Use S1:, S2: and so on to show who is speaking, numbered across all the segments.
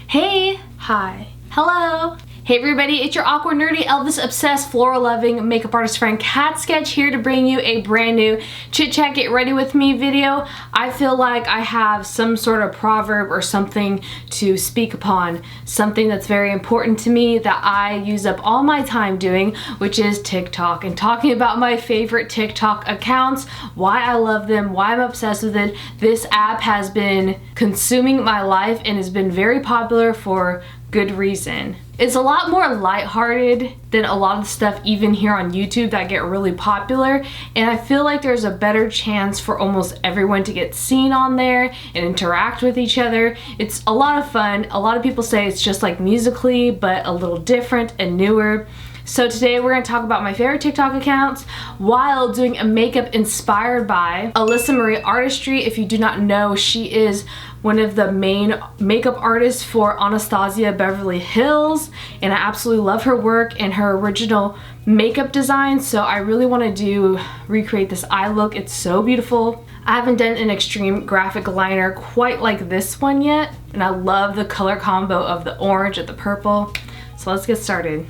S1: Hey! Hi. Hello! Hey everybody, it's your awkward, nerdy, Elvis obsessed, floral loving makeup artist friend Cat Sketch here to bring you a brand new Chit Chat Get Ready With Me video. I feel like I have some sort of proverb or something to speak upon, something that's very important to me that I use up all my time doing, which is TikTok, and talking about my favorite TikTok accounts, why I love them, why I'm obsessed with it. This app has been consuming my life and has been very popular for good reason. It's a lot more lighthearted than a lot of the stuff even here on YouTube that get really popular, and I feel like there's a better chance for almost everyone to get seen on there and interact with each other. It's a lot of fun. A lot of people say it's just like Musical.ly, but a little different and newer. So today we're going to talk about my favorite TikTok accounts while doing a makeup inspired by Alyssa Marie Artistry. If you do not know, she is one of the main makeup artists for Anastasia Beverly Hills, and I absolutely love her work and her original makeup design, so I really want to recreate this eye look. It's so beautiful. I haven't done an extreme graphic liner quite like this one yet, and I love the color combo of the orange and the purple. So let's get started.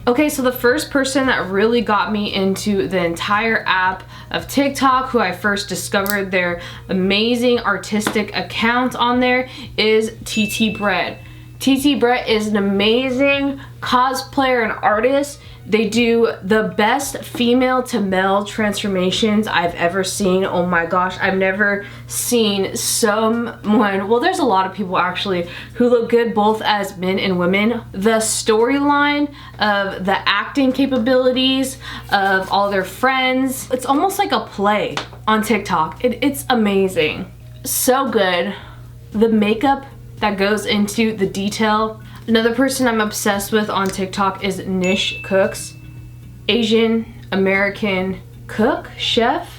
S1: Okay, so the first person that really got me into the entire app of TikTok, who I first discovered their amazing artistic account on there, is TT Brett. TT Brett is an amazing cosplayer and artist. They do the best female to male transformations I've ever seen. Oh my gosh, I've never seen someone, well, there's a lot of people actually who look good both as men and women. The storyline of the acting capabilities of all their friends, it's almost like a play on TikTok. It's amazing. So good. The makeup that goes into the detail. Another person I'm obsessed with on TikTok is Mitch Cooks. Asian American cook, chef,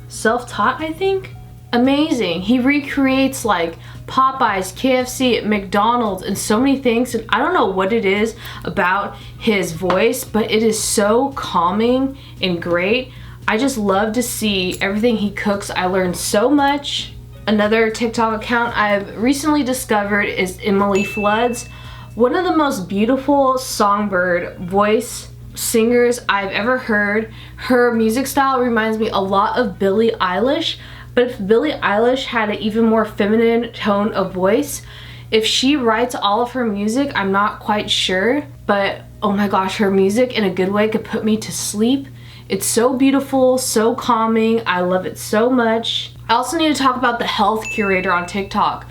S1: self-taught, I think. Amazing. He recreates like Popeyes, KFC, McDonald's, and so many things, and I don't know what it is about his voice, but it is so calming and great. I just love to see everything he cooks. I learned so much. Another TikTok account I've recently discovered is Emily Floods, one of the most beautiful songbird voice singers I've ever heard. Her music style reminds me a lot of Billie Eilish, but if Billie Eilish had an even more feminine tone of voice, if she writes all of her music, I'm not quite sure, but oh my gosh, her music in a good way could put me to sleep. It's so beautiful, so calming. I love it so much. I also need to talk about the Health Curator on TikTok.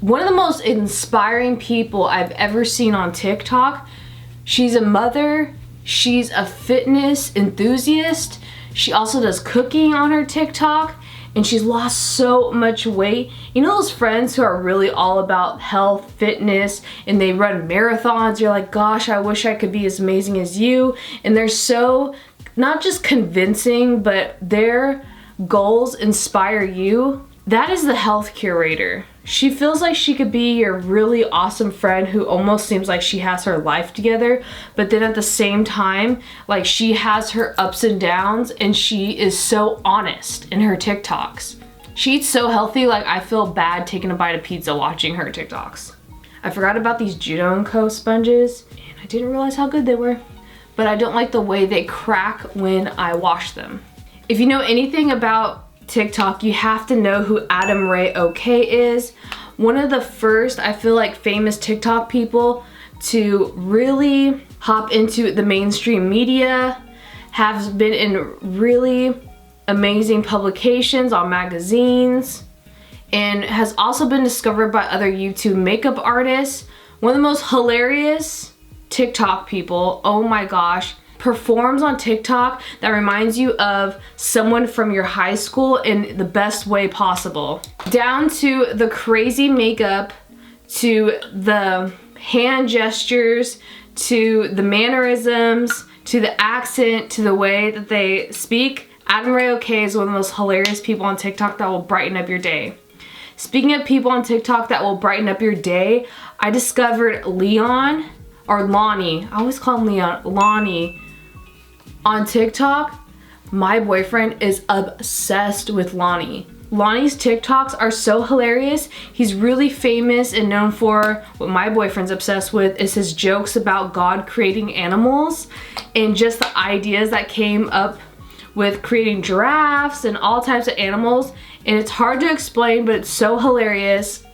S1: One of the most inspiring people I've ever seen on TikTok. She's a mother, she's a fitness enthusiast, she also does cooking on her TikTok, and she's lost so much weight. You know those friends who are really all about health, fitness, and they run marathons? You're like, gosh, I wish I could be as amazing as you. And they're so, not just convincing, but their goals inspire you. That is the Health Curator. She feels like she could be your really awesome friend who almost seems like she has her life together, but then at the same time, like she has her ups and downs, and she is so honest in her TikToks. She eats so healthy, like I feel bad taking a bite of pizza watching her TikToks. I forgot about these Judo & Co sponges, and I didn't realize how good they were, but I don't like the way they crack when I wash them. If you know anything about TikTok, you have to know who Adam Ray OK is. One of the first, I feel like, famous TikTok people to really hop into the mainstream media, has been in really amazing publications on magazines, and has also been discovered by other YouTube makeup artists. One of the most hilarious TikTok people, oh my gosh, performs on TikTok that reminds you of someone from your high school in the best way possible. Down to the crazy makeup, to the hand gestures, to the mannerisms, to the accent, to the way that they speak. Adam Ray OK is one of the most hilarious people on TikTok that will brighten up your day. Speaking of people on TikTok that will brighten up your day, I discovered Leon, or Lonnie, I always call him Leon, Lonnie, on TikTok. My boyfriend is obsessed with Lonnie. Lonnie's TikToks are so hilarious. He's really famous and known for what my boyfriend's obsessed with is his jokes about God creating animals and just the ideas that came up with creating giraffes and all types of animals. And it's hard to explain, but it's so hilarious.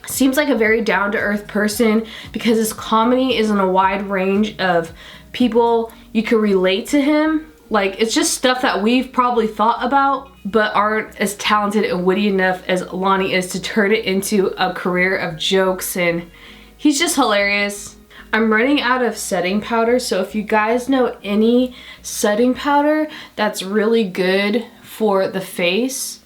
S1: Seems like a very down-to-earth person because his comedy is in a wide range of people. You can relate to him. Like, it's just stuff that we've probably thought about but aren't as talented and witty enough as Lonnie is to turn it into a career of jokes, and he's just hilarious. I'm running out of setting powder, so if you guys know any setting powder that's really good for the face,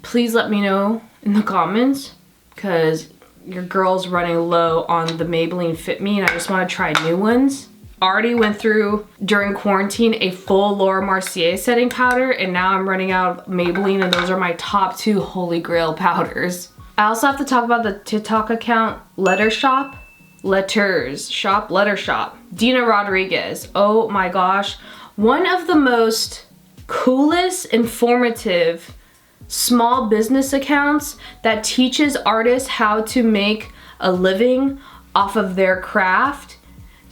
S1: please let me know in the comments, because your girl's running low on the Maybelline Fit Me and I just want to try new ones. Already went through during quarantine a full Laura Mercier setting powder, and now I'm running out of Maybelline, and those are my top 2 holy grail powders. I also have to talk about the TikTok account Letter Shop. Letters Shop, Letter Shop. Deena Rodriguez. Oh my gosh. One of the most coolest, informative small business accounts that teaches artists how to make a living off of their craft.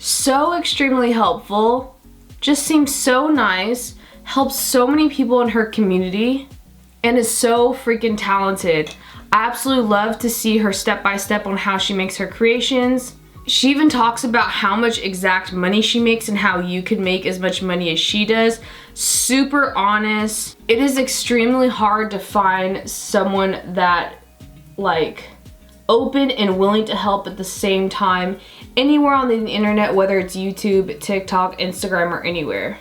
S1: So extremely helpful, just seems so nice, helps so many people in her community, and is so freaking talented. I absolutely love to see her step-by-step on how she makes her creations. She even talks about how much exact money she makes and how you can make as much money as she does. Super honest. It is extremely hard to find someone that, like, open and willing to help at the same time anywhere on the internet, whether it's YouTube, TikTok, Instagram, or anywhere.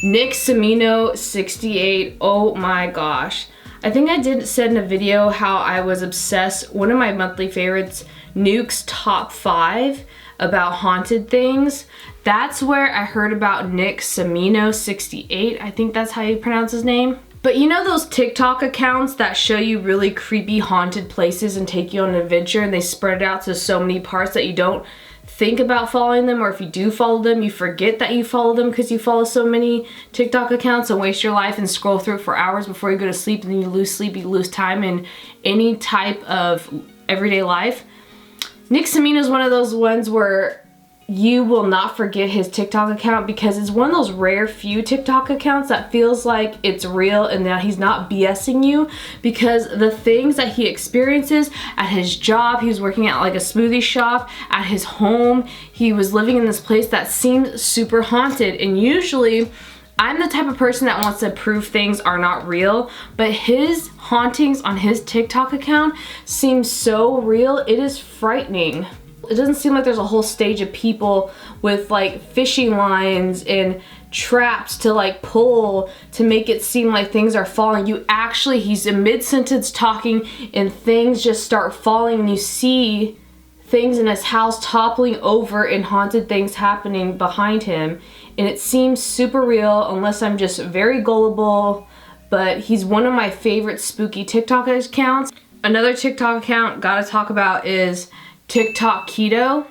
S1: Nick Camino 68, oh my gosh. I think I said in a video how I was obsessed, one of my monthly favorites, Nuke's Top 5 about haunted things. That's where I heard about Nick Camino 68, I think that's how you pronounce his name. But you know those TikTok accounts that show you really creepy haunted places and take you on an adventure, and they spread it out to so many parts that you don't think about following them, or if you do follow them, you forget that you follow them because you follow so many TikTok accounts and waste your life and scroll through it for hours before you go to sleep, and then you lose sleep, you lose time in any type of everyday life. Nick Camino is one of those ones where you will not forget his TikTok account because it's one of those rare few TikTok accounts that feels like it's real and that he's not BSing you, because the things that he experiences at his job, he was working at like a smoothie shop, at his home, he was living in this place that seemed super haunted. And usually I'm the type of person that wants to prove things are not real, but his hauntings on his TikTok account seem so real, it is frightening. It doesn't seem like there's a whole stage of people with like fishing lines and traps to like pull to make it seem like things are falling. He's in mid-sentence talking and things just start falling, and you see things in his house toppling over and haunted things happening behind him. And it seems super real, unless I'm just very gullible, but he's one of my favorite spooky TikTok accounts. Another TikTok account gotta talk about is TikTok Quito.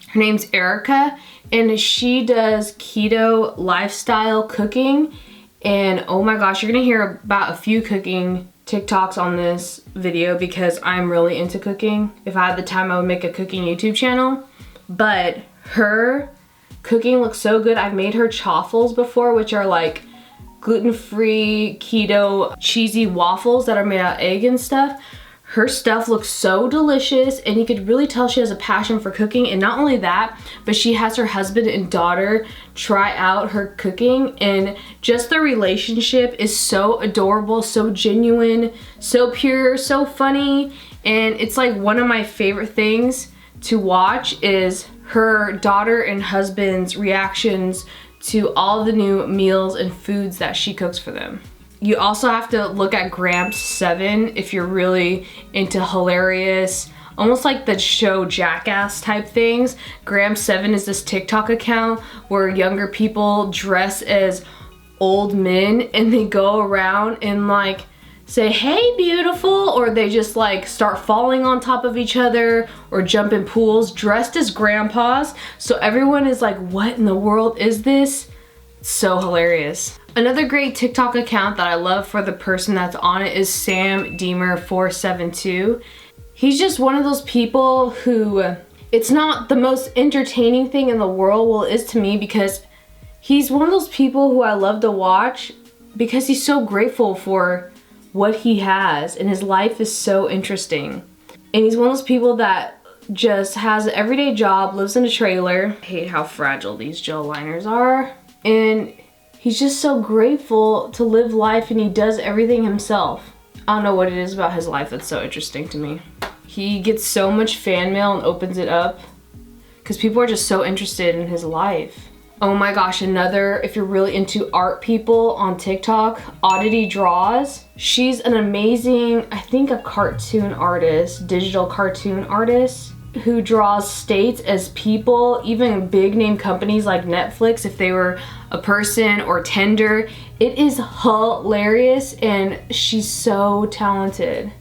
S1: Her name's Erica, and she does keto lifestyle cooking. And oh my gosh, you're gonna hear about a few cooking TikToks on this video because I'm really into cooking. If I had the time, I would make a cooking YouTube channel. But her cooking looks so good. I've made her chaffles before, which are like gluten-free, keto, cheesy waffles that are made out of egg and stuff. Her stuff looks so delicious, and you could really tell she has a passion for cooking. And not only that, but she has her husband and daughter try out her cooking, and just the relationship is so adorable, so genuine, so pure, so funny. And it's like one of my favorite things to watch is her daughter and husband's reactions to all the new meals and foods that she cooks for them. You also have to look at GramSeven if you're really into hilarious, almost like the show Jackass type things. GramSeven is this TikTok account where younger people dress as old men and they go around and like say, "Hey beautiful," or they just like start falling on top of each other or jump in pools dressed as grandpas. So everyone is like, what in the world is this? So hilarious. Another great TikTok account that I love for the person that's on it is Sam Deemer 472. He's just one of those people who, it's not the most entertaining thing in the world, well it is to me, because he's one of those people who I love to watch because he's so grateful for what he has and his life is so interesting. And he's one of those people that just has an everyday job, lives in a trailer. I hate how fragile these gel liners are. And he's just so grateful to live life, and he does everything himself. I don't know what it is about his life that's so interesting to me. He gets so much fan mail and opens it up because people are just so interested in his life. Oh my gosh, another, if you're really into art people on TikTok, OddityDraws. She's an amazing, I think a cartoon artist, digital cartoon artist, who draws states as people, even big name companies like Netflix, if they were a person, or Tinder. It is hilarious and she's so talented.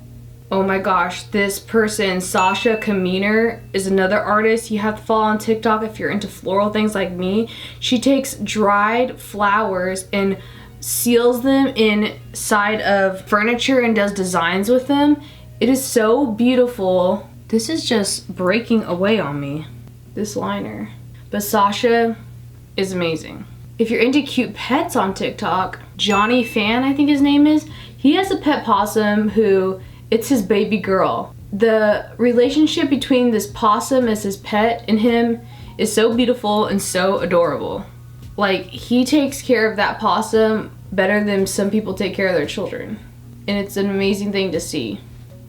S1: Oh my gosh, this person, Sasha Kamino, is another artist you have to follow on TikTok if you're into floral things like me. She takes dried flowers and seals them inside of furniture and does designs with them. It is so beautiful. This is just breaking away on me, this liner. But Sasha is amazing. If you're into cute pets on TikTok, Johnny Fan, I think his name is, he has a pet possum who, it's his baby girl. The relationship between this possum as his pet and him is so beautiful and so adorable. Like, he takes care of that possum better than some people take care of their children. And it's an amazing thing to see.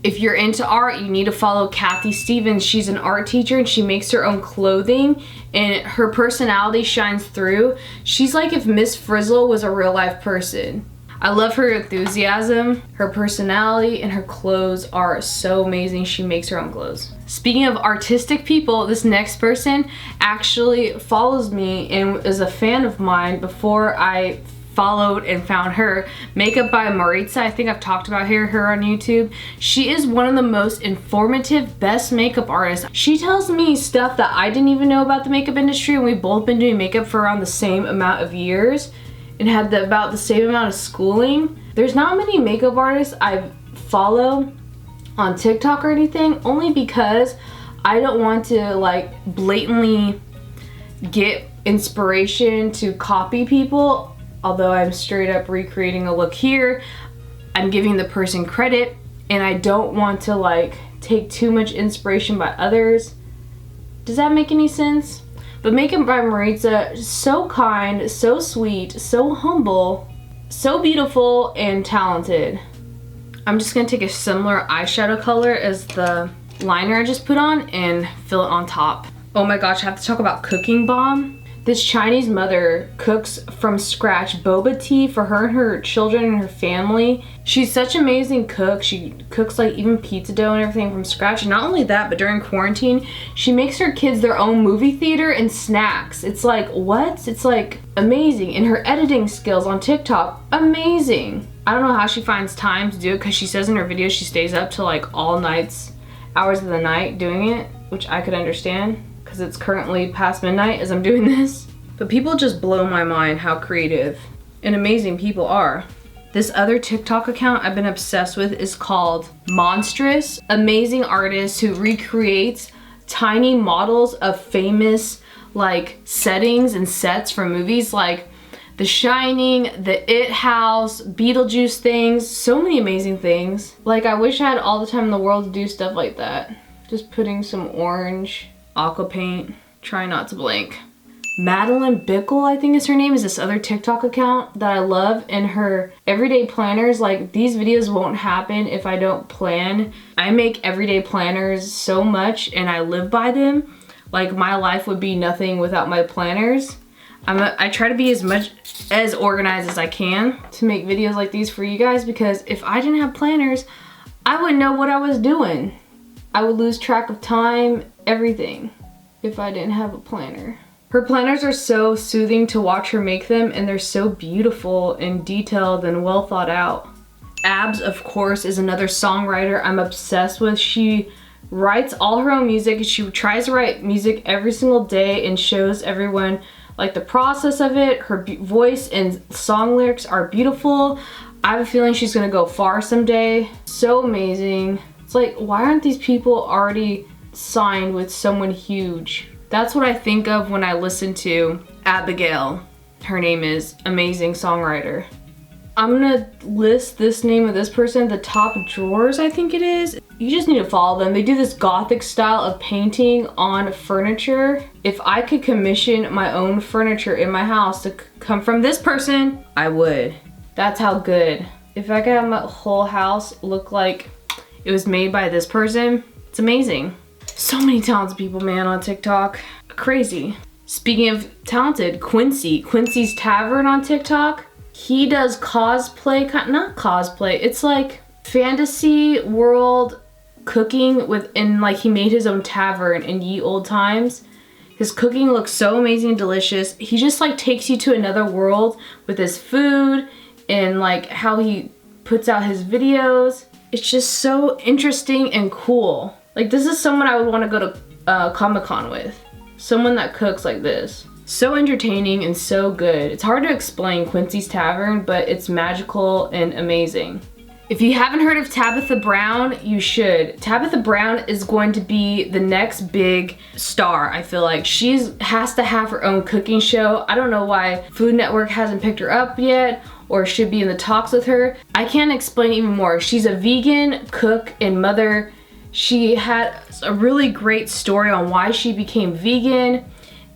S1: If you're into art, you need to follow Kathy Stevens. She's an art teacher and she makes her own clothing and her personality shines through. She's like if Miss Frizzle was a real life person. I love her enthusiasm, her personality, and her clothes are so amazing. She makes her own clothes. Speaking of artistic people, this next person actually follows me and is a fan of mine before I followed and found her. Makeup by Maritsa. I think I've talked about her on YouTube. She is one of the most informative, best makeup artists. She tells me stuff that I didn't even know about the makeup industry, and we've both been doing makeup for around the same amount of years and had about the same amount of schooling. There's not many makeup artists I follow on TikTok or anything, only because I don't want to like blatantly get inspiration to copy people. Although I'm straight up recreating a look here, I'm giving the person credit, and I don't want to like take too much inspiration by others. Does that make any sense? But Makeup by Maritsa, so kind, so sweet, so humble, so beautiful and talented. I'm just gonna take a similar eyeshadow color as the liner I just put on and fill it on top. Oh my gosh, I have to talk about cooking Balm. This Chinese mother cooks from scratch boba tea for her and her children and her family. She's such an amazing cook. She cooks like even pizza dough and everything from scratch. And not only that, but during quarantine, she makes her kids their own movie theater and snacks. It's like, what? It's like amazing. And her editing skills on TikTok, amazing. I don't know how she finds time to do it, because she says in her videos she stays up till like all nights, hours of the night doing it, which I could understand, because it's currently past midnight as I'm doing this. But people just blow my mind how creative and amazing people are. This other TikTok account I've been obsessed with is called Monstrous. Amazing artist who recreates tiny models of famous like settings and sets from movies like The Shining, The It House, Beetlejuice things, so many amazing things. Like, I wish I had all the time in the world to do stuff like that. Just putting some orange aqua paint, try not to blink. Madelyn Bickle, I think is her name, is this other TikTok account that I love, and her everyday planners, like these videos won't happen if I don't plan. I make everyday planners so much and I live by them. Like, my life would be nothing without my planners. I try to be as organized as I can to make videos like these for you guys, because if I didn't have planners, I wouldn't know what I was doing. I would lose track of time, everything, if I didn't have a planner. Her planners are so soothing to watch her make them, and they're so beautiful and detailed and well thought out. Abs, of course, is another songwriter I'm obsessed with. She writes all her own music. She tries to write music every single day and shows everyone like the process of it. Her voice and song lyrics are beautiful. I have a feeling she's gonna go far someday. So amazing. It's like, why aren't these people already signed with someone huge? That's what I think of when I listen to Abigail. Her name is amazing songwriter. I'm gonna list this name of this person at the top drawers, I think it is. You just need to follow them. They do this gothic style of painting on furniture. If I could commission my own furniture in my house to come from this person, I would. That's how good. If I could have my whole house look like it was made by this person, it's amazing. So many talented people, man, on TikTok. Crazy. Speaking of talented, Quincys Tavern on TikTok. He does cosplay, not cosplay, it's like fantasy world cooking within, like he made his own tavern in ye old times. His cooking looks so amazing and delicious. He just like takes you to another world with his food and like how he puts out his videos. It's just so interesting and cool. Like this is someone I would want to go to Comic-Con with. Someone that cooks like this. So entertaining and so good. It's hard to explain Quincys Tavern, but it's magical and amazing. If you haven't heard of Tabitha Brown, you should. Tabitha Brown is going to be the next big star, I feel like. She has to have her own cooking show. I don't know why Food Network hasn't picked her up yet or should be in the talks with her. I can't explain even more. She's a vegan cook and mother. She had a really great story on why she became vegan,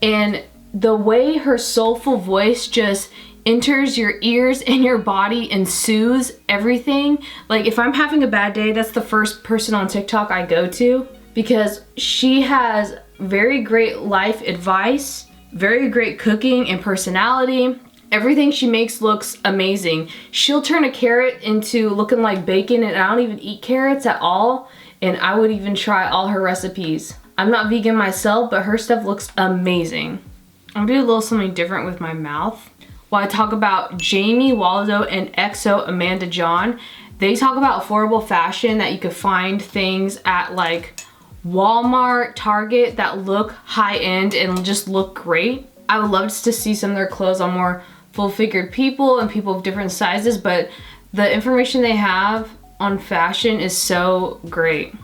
S1: and the way her soulful voice just enters your ears and your body and soothes everything. Like if I'm having a bad day, that's the first person on TikTok I go to because she has very great life advice, very great cooking and personality. Everything she makes looks amazing. She'll turn a carrot into looking like bacon, and I don't even eat carrots at all, and I would even try all her recipes. I'm not vegan myself, but her stuff looks amazing. I'm gonna do a little something different with my mouth. While I talk about Jamie Waldo and EXO Amanda John, they talk about affordable fashion, that you could find things at like Walmart, Target that look high-end and just look great. I would love to see some of their clothes on more full-figured people and people of different sizes, but the information they have on fashion is so great.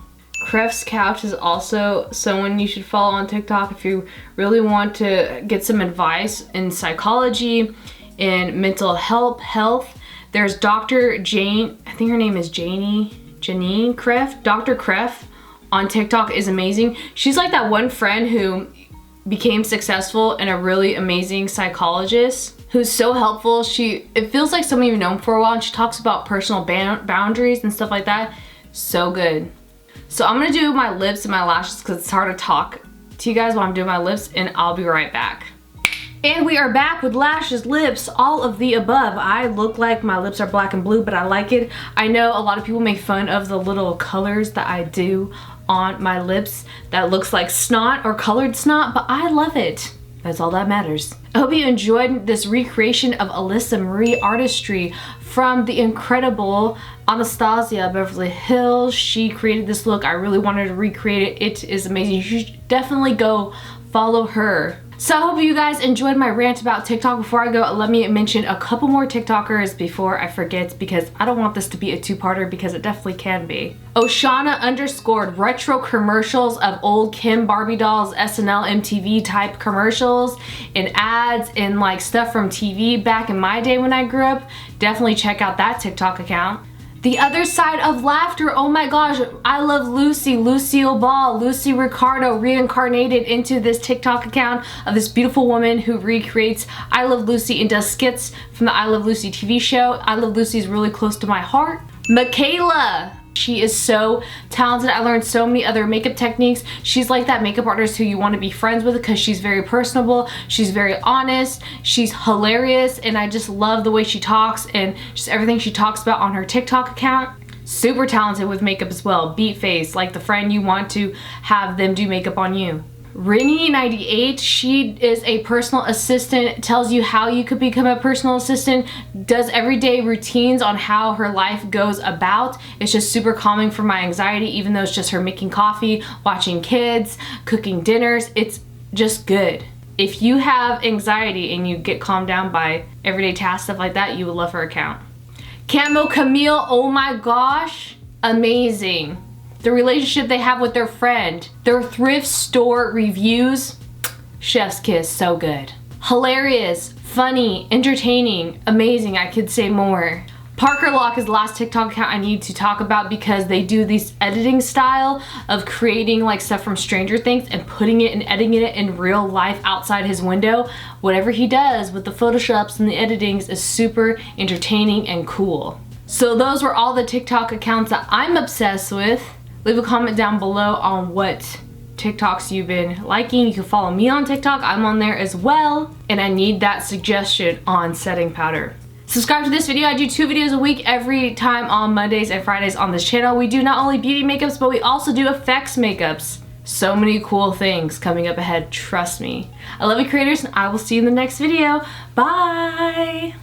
S1: Cref's Couch is also someone you should follow on TikTok if you really want to get some advice in psychology and mental health. There's Dr. Jane, I think her name is Janine Cref. Dr. Cref on TikTok is amazing. She's like that one friend who became successful and a really amazing psychologist who's so helpful. It feels like someone you've known for a while, and she talks about personal boundaries and stuff like that. So good. So I'm gonna do my lips and my lashes because it's hard to talk to you guys while I'm doing my lips, and I'll be right back. And we are back with lashes, lips, all of the above. I look like my lips are black and blue, but I like it. I know a lot of people make fun of the little colors that I do on my lips that looks like snot or colored snot, but I love it. That's all that matters. I hope you enjoyed this recreation of Alyssa Marie artistry from the incredible Anastasia Beverly Hills. She created this look. I really wanted to recreate it. It is amazing. You should definitely go follow her. So I hope you guys enjoyed my rant about TikTok. Before I go, let me mention a couple more TikTokers before I forget, because I don't want this to be a two-parter, because it definitely can be. Oshana _ retro commercials of old Kim Barbie dolls, SNL, MTV type commercials and ads and like stuff from TV back in my day when I grew up. Definitely check out that TikTok account. The Other Side of Laughter, oh my gosh, I Love Lucy, Lucille Ball, Lucy Ricardo reincarnated into this TikTok account of this beautiful woman who recreates I Love Lucy and does skits from the I Love Lucy TV show. I Love Lucy is really close to my heart. Michaela, she is so talented. I learned so many other makeup techniques. She's like that makeup artist who you want to be friends with because she's very personable, she's very honest, she's hilarious, and I just love the way she talks and just everything she talks about on her TikTok account. Super talented with makeup as well. Beat face, like the friend you want to have them do makeup on you. Rinny98, she is a personal assistant, tells you how you could become a personal assistant, does everyday routines on how her life goes about. It's just super calming for my anxiety, even though it's just her making coffee, watching kids, cooking dinners. It's just good. If you have anxiety and you get calmed down by everyday tasks, stuff like that, you would love her account. Camo Camille, oh my gosh, amazing. The relationship they have with their friend, their thrift store reviews, chef's kiss, so good. Hilarious, funny, entertaining, amazing, I could say more. Parker Locke is the last TikTok account I need to talk about because they do this editing style of creating like stuff from Stranger Things and putting it and editing it in real life outside his window. Whatever he does with the photoshops and the editings is super entertaining and cool. So those were all the TikTok accounts that I'm obsessed with. Leave a comment down below on what TikToks you've been liking. You can follow me on TikTok, I'm on there as well. And I need that suggestion on setting powder. Subscribe to this video. I do 2 videos a week every time on Mondays and Fridays on this channel. We do not only beauty makeups, but we also do effects makeups. So many cool things coming up ahead, trust me. I love you creators, and I will see you in the next video. Bye!